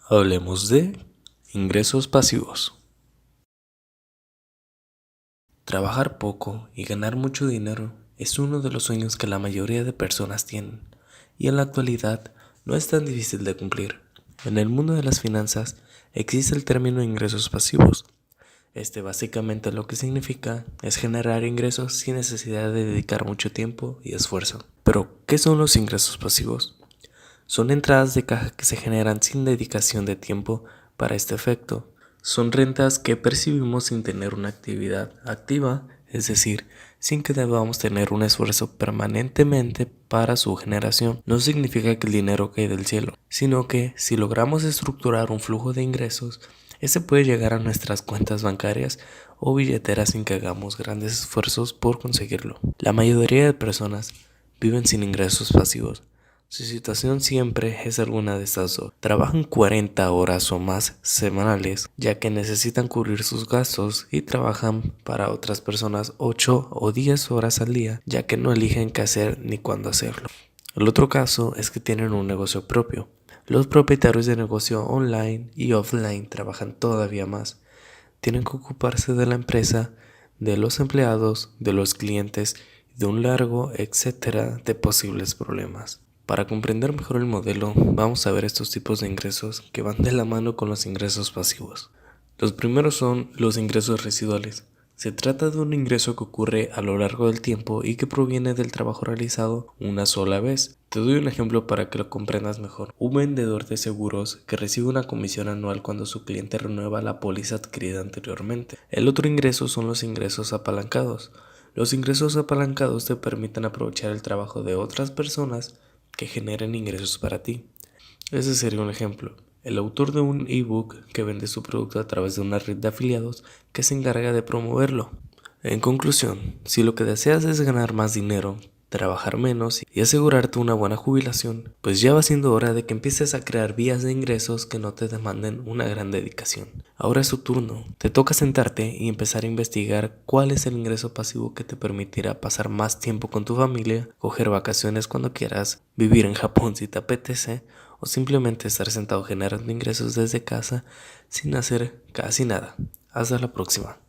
Hablemos de ingresos pasivos. Trabajar poco y ganar mucho dinero es uno de los sueños que la mayoría de personas tienen, y en la actualidad no es tan difícil de cumplir. En el mundo de las finanzas existe el término ingresos pasivos. Básicamente lo que significa es generar ingresos sin necesidad de dedicar mucho tiempo y esfuerzo. Pero, ¿qué son los ingresos pasivos? Son entradas de caja que se generan sin dedicación de tiempo para este efecto. Son rentas que percibimos sin tener una actividad activa, es decir, sin que debamos tener un esfuerzo permanentemente para su generación. No significa que el dinero cae del cielo, sino que si logramos estructurar un flujo de ingresos, ese puede llegar a nuestras cuentas bancarias o billeteras sin que hagamos grandes esfuerzos por conseguirlo. La mayoría de personas viven sin ingresos pasivos. Su situación siempre es alguna de estas dos. Trabajan 40 horas o más semanales, ya que necesitan cubrir sus gastos, y trabajan para otras personas 8 o 10 horas al día, ya que no eligen qué hacer ni cuándo hacerlo. El otro caso es que tienen un negocio propio. Los propietarios de negocio online y offline trabajan todavía más. Tienen que ocuparse de la empresa, de los empleados, de los clientes y de un largo etcétera de posibles problemas. Para comprender mejor el modelo, vamos a ver estos tipos de ingresos que van de la mano con los ingresos pasivos. Los primeros son los ingresos residuales. Se trata de un ingreso que ocurre a lo largo del tiempo y que proviene del trabajo realizado una sola vez. Te doy un ejemplo para que lo comprendas mejor. Un vendedor de seguros que recibe una comisión anual cuando su cliente renueva la póliza adquirida anteriormente. El otro ingreso son los ingresos apalancados. Los ingresos apalancados te permiten aprovechar el trabajo de otras personas que generen ingresos para ti. Ese sería un ejemplo. El autor de un ebook que vende su producto a través de una red de afiliados que se encarga de promoverlo. En conclusión, si lo que deseas es ganar más dinero, trabajar menos y asegurarte una buena jubilación, pues ya va siendo hora de que empieces a crear vías de ingresos que no te demanden una gran dedicación. Ahora es tu turno. Te toca sentarte y empezar a investigar cuál es el ingreso pasivo que te permitirá pasar más tiempo con tu familia, coger vacaciones cuando quieras, vivir en Japón si te apetece, o simplemente estar sentado generando ingresos desde casa sin hacer casi nada. Hasta la próxima.